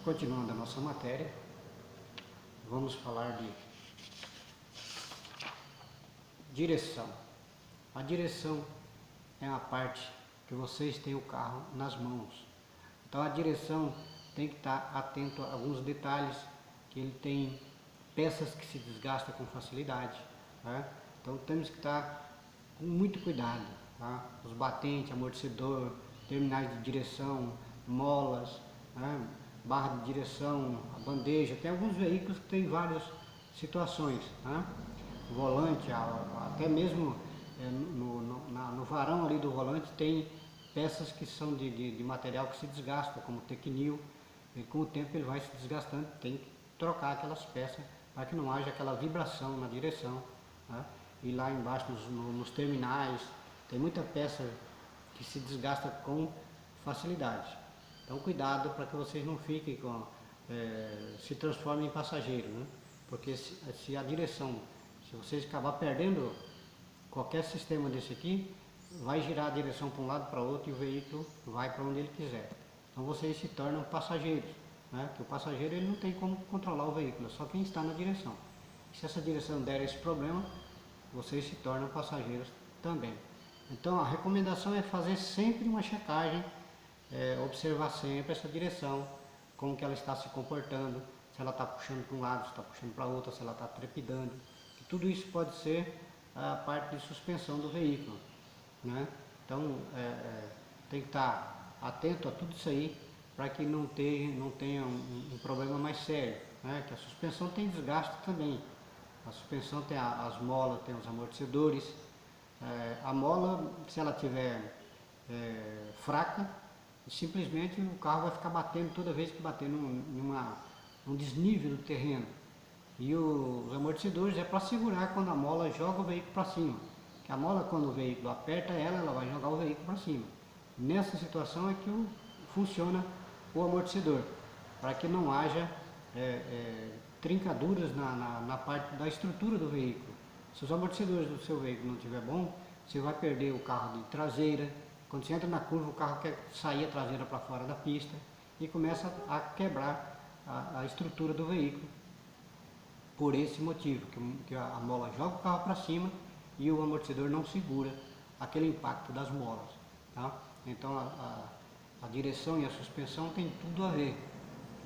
Continuando a nossa matéria, vamos falar de direção. A direção é a parte que vocês têm o carro nas mãos. Então a direção tem que estar atento a alguns detalhes, que ele tem peças que se desgastam com facilidade, né? Então temos que estar com muito cuidado, tá? Os batentes, amortecedor, terminais de direção, molas, né? Barra de direção, a bandeja. Tem alguns veículos que tem várias situações, né? Volante, até mesmo no varão ali do volante tem peças que são de material que se desgasta, como o tecnil, e com o tempo ele vai se desgastando, tem que trocar aquelas peças para que não haja aquela vibração na direção, né? E lá embaixo nos terminais tem muita peça que se desgasta com facilidade. Então cuidado para que vocês não fiquem se transformem em passageiro, né? Porque se a direção, se vocês acabar perdendo qualquer sistema desse aqui, vai girar a direção para um lado para outro e o veículo vai para onde ele quiser. Então vocês se tornam passageiros, né? Que o passageiro ele não tem como controlar o veículo, é só quem está na direção. Se essa direção der esse problema, vocês se tornam passageiros também. Então a recomendação é fazer sempre uma checagem, observar sempre essa direção, como que ela está se comportando, se ela está puxando para um lado, se está puxando para outro, se ela está trepidando. E tudo isso pode ser a parte de suspensão do veículo, né? Então tem que estar atento a tudo isso aí para que não tenha um problema mais sério, né? Que a suspensão tem desgaste também. A suspensão tem as molas, tem os amortecedores. A mola, se ela estiver fraca, simplesmente o carro vai ficar batendo toda vez que bater num desnível do terreno. E os amortecedores é para segurar quando a mola joga o veículo para cima. Que a mola, quando o veículo aperta ela vai jogar o veículo para cima. Nessa situação é que funciona o amortecedor, para que não haja trincaduras na parte da estrutura do veículo. Se os amortecedores do seu veículo não estiver bom, você vai perder o carro de traseira. Quando você entra na curva, o carro quer sair a traseira para fora da pista e começa a quebrar a estrutura do veículo. Por esse motivo, que a mola joga o carro para cima e o amortecedor não segura aquele impacto das molas, tá? Então a direção e a suspensão tem tudo a ver.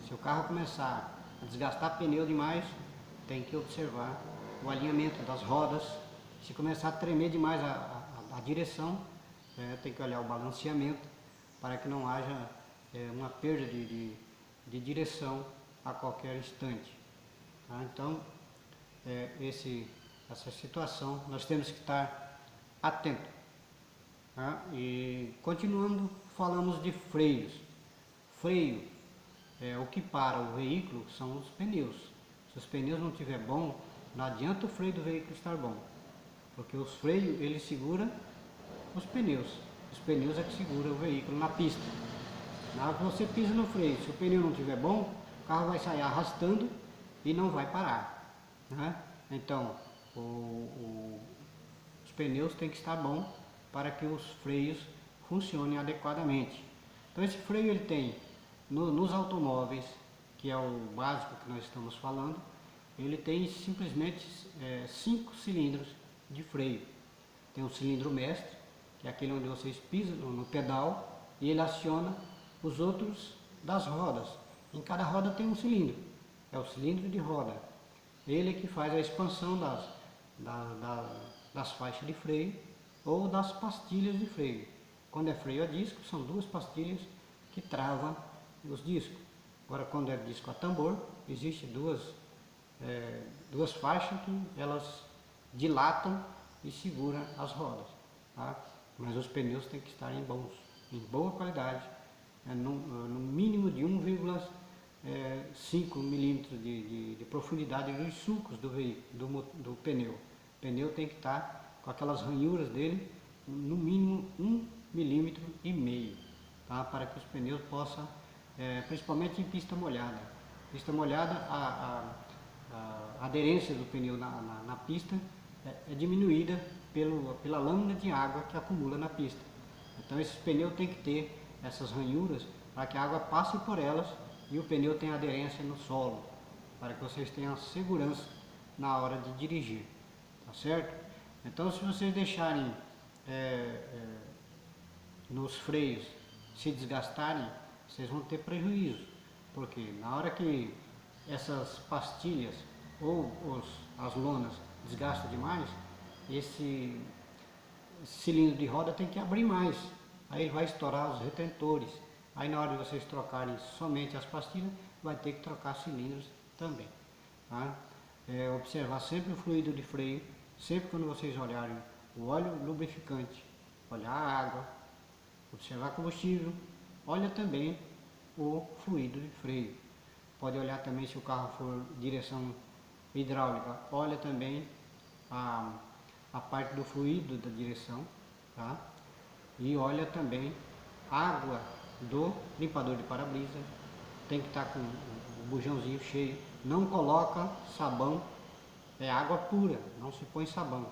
Se o carro começar a desgastar pneu demais, tem que observar o alinhamento das rodas. Se começar a tremer demais a direção, tem que olhar o balanceamento para que não haja uma perda de direção a qualquer instante. Tá? Então, essa situação nós temos que estar atentos. Tá? E continuando, falamos de freios. Freio, o que para o veículo são os pneus. Se os pneus não estiver bom, não adianta o freio do veículo estar bom, porque os freios ele segura os pneus. Os pneus é que segura o veículo na pista. Na hora que você pisa no freio, se o pneu não estiver bom, o carro vai sair arrastando e não vai parar, né? Então os pneus têm que estar bons para que os freios funcionem adequadamente. Então esse freio ele tem nos automóveis, que é o básico que nós estamos falando, ele tem simplesmente 5 cilindros de freio. Tem o cilindro mestre, que é aquele onde vocês pisam no pedal e ele aciona os outros das rodas. Em cada roda tem um cilindro, é o cilindro de roda. Ele é que faz a expansão das faixas de freio ou das pastilhas de freio. Quando é freio a disco, são 2 pastilhas que travam os discos. Agora, quando é disco a tambor, existe duas faixas que elas dilatam e seguram as rodas, tá? Mas os pneus têm que estar em boa qualidade, no mínimo de 1,5 milímetros de profundidade dos sulcos do veículo, do pneu. O pneu tem que estar com aquelas ranhuras dele, no mínimo 1,5 milímetro, tá? Para que os pneus possam, principalmente em pista molhada. Pista molhada, a aderência do pneu na pista é diminuída pela lâmina de água que acumula na pista. Então esses pneus tem que ter essas ranhuras para que a água passe por elas e o pneu tem aderência no solo, para que vocês tenham segurança na hora de dirigir, tá certo? Então, se vocês deixarem nos freios se desgastarem, vocês vão ter prejuízo, porque na hora que essas pastilhas ou as lonas desgastam demais, esse cilindro de roda tem que abrir mais, aí ele vai estourar os retentores, aí na hora de vocês trocarem somente as pastilhas, vai ter que trocar cilindros também, tá? Observar sempre o fluido de freio, sempre quando vocês olharem o óleo lubrificante, olhar a água, observar combustível, olha também o fluido de freio. Pode olhar também se o carro for direção hidráulica, olha também a parte do fluido da direção, tá? E olha também a água do limpador de para-brisa, tem que estar com o bujãozinho cheio. Não coloca sabão, é água pura, não se põe sabão.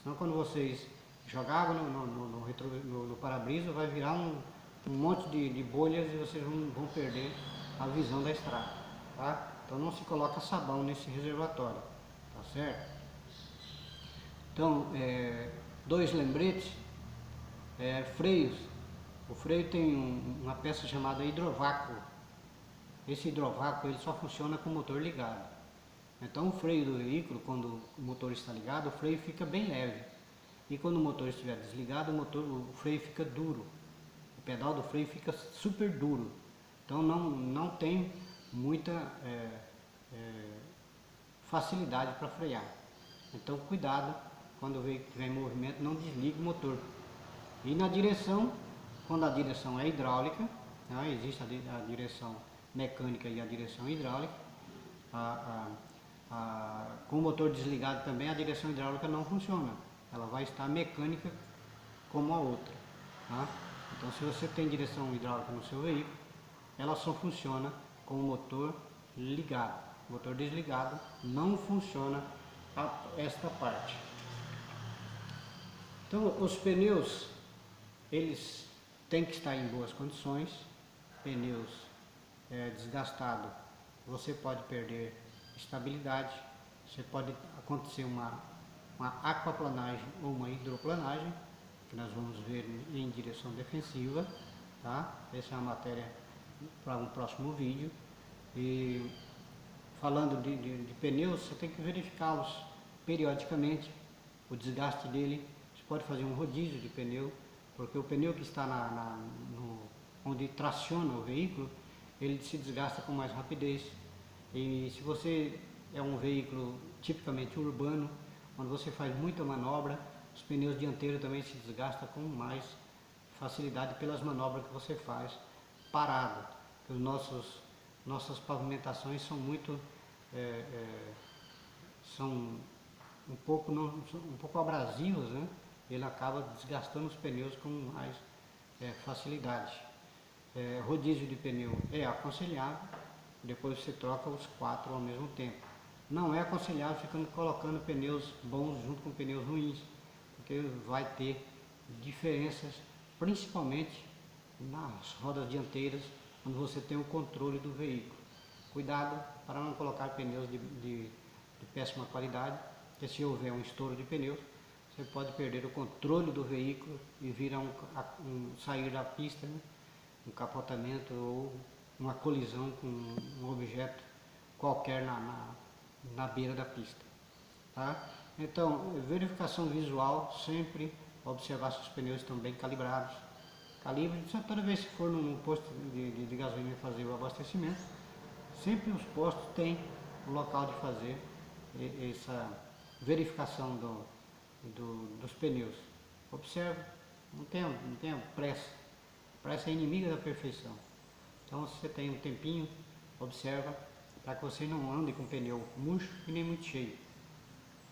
Senão quando vocês jogar água no para-brisa, vai virar um monte de bolhas e vocês vão perder a visão da estrada, tá? Então não se coloca sabão nesse reservatório, tá certo? Então, dois lembretes, freios. O freio tem uma peça chamada hidrovácuo. Esse hidrovácuo ele só funciona com o motor ligado. Então o freio do veículo, quando o motor está ligado, o freio fica bem leve. E quando o motor estiver desligado, o freio fica duro. O pedal do freio fica super duro. Então não tem muita facilidade para frear. Então cuidado, quando o veículo estiver em movimento, não desligue o motor. E na direção, quando a direção é hidráulica, né, existe a direção mecânica e a direção hidráulica, com o motor desligado também a direção hidráulica não funciona, ela vai estar mecânica como a outra, tá? Então se você tem direção hidráulica no seu veículo, ela só funciona com o motor ligado, o motor desligado não funciona esta parte. Então os pneus, eles têm que estar em boas condições. Pneus desgastados, você pode perder estabilidade, você pode acontecer uma aquaplanagem ou uma hidroplanagem, que nós vamos ver em direção defensiva, tá? Essa é uma matéria para um próximo vídeo. E falando de pneus, você tem que verificá-los periodicamente, o desgaste dele. Você pode fazer um rodízio de pneu, porque o pneu que está onde traciona o veículo, ele se desgasta com mais rapidez. E se você é um veículo tipicamente urbano, quando você faz muita manobra, os pneus dianteiros também se desgastam com mais facilidade pelas manobras que você faz parado. Porque nossas pavimentações são muito são um pouco abrasivas, né? Ele acaba desgastando os pneus com mais facilidade. Rodízio de pneu é aconselhável, depois você troca os 4 ao mesmo tempo. Não é aconselhável ficando colocando pneus bons junto com pneus ruins, porque vai ter diferenças, principalmente nas rodas dianteiras, quando você tem o controle do veículo. Cuidado para não colocar pneus de péssima qualidade, porque se houver um estouro de pneus, você pode perder o controle do veículo e vir sair da pista, né? Um capotamento ou uma colisão com um objeto qualquer na beira da pista, tá? Então, verificação visual, sempre observar se os pneus estão bem calibrados. Calibre, toda vez que for num posto de gasolina fazer o abastecimento, sempre os postos têm o local de fazer essa verificação dos pneus. Observe, não tenha pressa. Pressa é inimiga da perfeição. Então, se você tem um tempinho, observa para que você não ande com pneu murcho e nem muito cheio.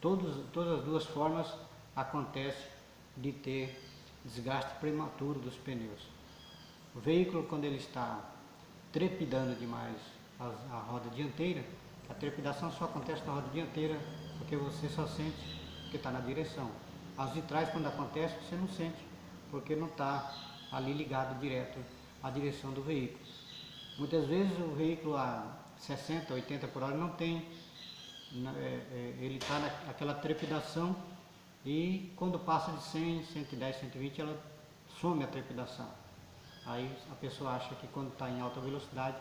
Todas as duas formas acontece de ter desgaste prematuro dos pneus. O veículo, quando ele está trepidando demais a roda dianteira, a trepidação só acontece na roda dianteira porque você só sente que está na direção. As de trás, quando acontece, você não sente, porque não está ali ligado direto à direção do veículo. Muitas vezes o veículo a 60, 80 por hora não tem, ele está naquela trepidação e quando passa de 100, 110, 120 ela some a trepidação. Aí a pessoa acha que quando está em alta velocidade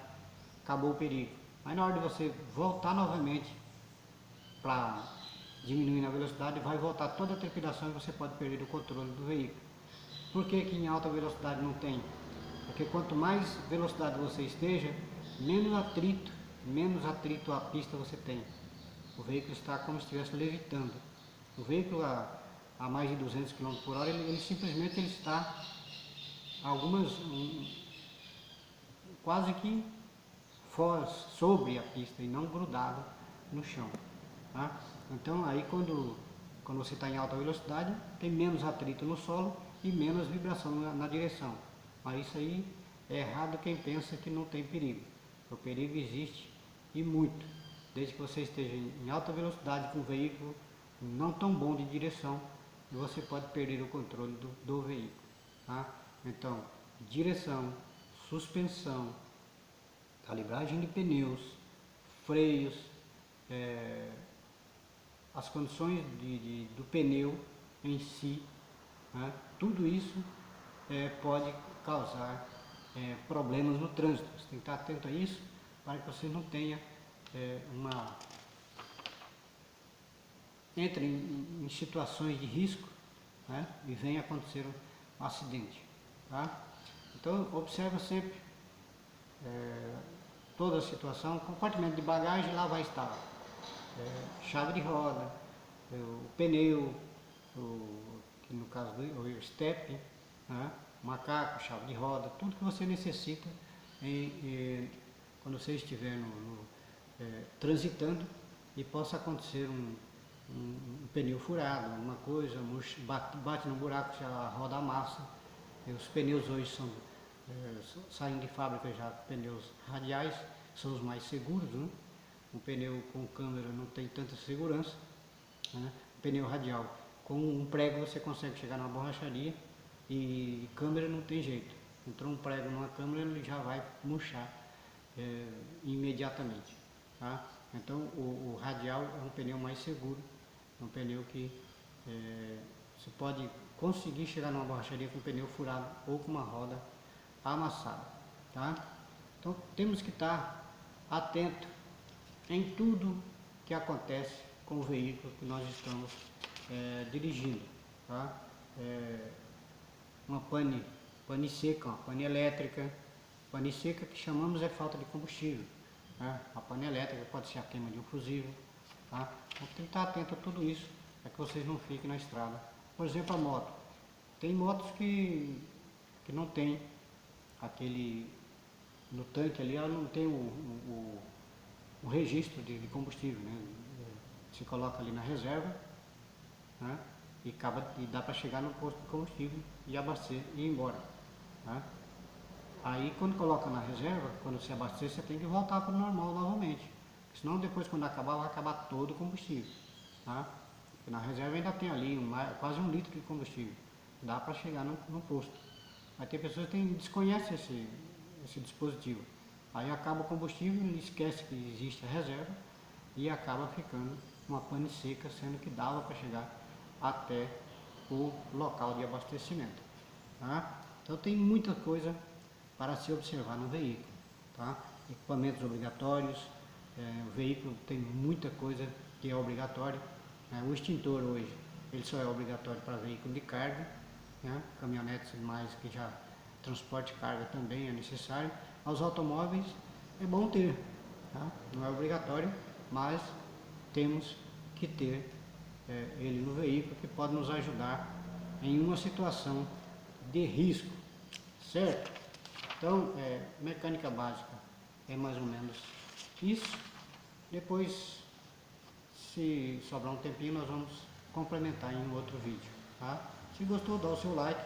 acabou o perigo. Mas na hora de você voltar novamente para diminuir a velocidade, vai voltar toda a trepidação e você pode perder o controle do veículo. Por que que em alta velocidade não tem? Porque quanto mais velocidade você esteja, menos atrito à pista você tem. O veículo está como se estivesse levitando. O veículo a mais de 200 km por hora, ele simplesmente está quase que sobre a pista e não grudado no chão. Tá? Então aí quando você está em alta velocidade, tem menos atrito no solo e menos vibração na direção. Mas isso aí é errado quem pensa que não tem perigo. O perigo existe e muito. Desde que você esteja em alta velocidade com um veículo não tão bom de direção, você pode perder o controle do veículo. Tá? Então, direção, suspensão, calibragem de pneus, freios, as condições do pneu em si, né? Tudo isso pode causar problemas no trânsito. Você tem que estar atento a isso para que você não tenha entre em situações de risco, né? E venha acontecer um acidente. Tá? Então observa sempre toda a situação. Compartimento de bagagem, lá vai estar chave de roda, o pneu, que no caso o step, né? Macaco, chave de roda, tudo que você necessita quando você estiver transitando e possa acontecer um pneu furado, alguma coisa, bate no buraco, já a roda amassa. Os pneus hoje saem de fábrica já pneus radiais, são os mais seguros, né? Um pneu com câmera não tem tanta segurança, né? Pneu radial com um prego você consegue chegar na borracharia, e câmera não tem jeito. Entrou um prego numa câmera, ele já vai murchar imediatamente. Tá? Então o radial é um pneu mais seguro, é um pneu que você pode conseguir chegar numa borracharia com um pneu furado ou com uma roda amassada. Tá? Então temos que estar atento em tudo que acontece com o veículo que nós estamos dirigindo. Tá? Uma pane seca, uma pane elétrica. Pane seca que chamamos é falta de combustível. Né? A pane elétrica pode ser a queima de um fusível. Tá? Então tem que estar atento a tudo isso, para que vocês não fiquem na estrada. Por exemplo, a moto. Tem motos que não tem aquele, no tanque ali, ela não tem o registro de combustível. Né? Se coloca ali na reserva, né? E dá para chegar no posto de combustível e abastecer e ir embora. Tá? Aí quando coloca na reserva, quando você abastecer, você tem que voltar para o normal novamente. Senão depois quando acabar, vai acabar todo o combustível. Tá? Porque na reserva ainda tem ali quase 1 litro de combustível. Dá para chegar no posto. Mas tem pessoas que desconhecem esse dispositivo. Aí acaba o combustível, esquece que existe a reserva e acaba ficando uma pane seca, sendo que dava para chegar até o local de abastecimento. Tá? Então tem muita coisa para se observar no veículo. Tá? Equipamentos obrigatórios, o veículo tem muita coisa que é obrigatório. O extintor hoje, ele só é obrigatório para veículo de carga, né? Caminhonetes e mais que já transporte de carga também é necessário. Aos automóveis é bom ter, tá? Não é obrigatório, mas temos que ter ele no veículo, que pode nos ajudar em uma situação de risco, certo? Então, mecânica básica é mais ou menos isso. Depois, se sobrar um tempinho, nós vamos complementar em um outro vídeo. Tá? Se gostou, dá o seu like,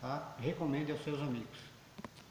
tá? Recomende aos seus amigos.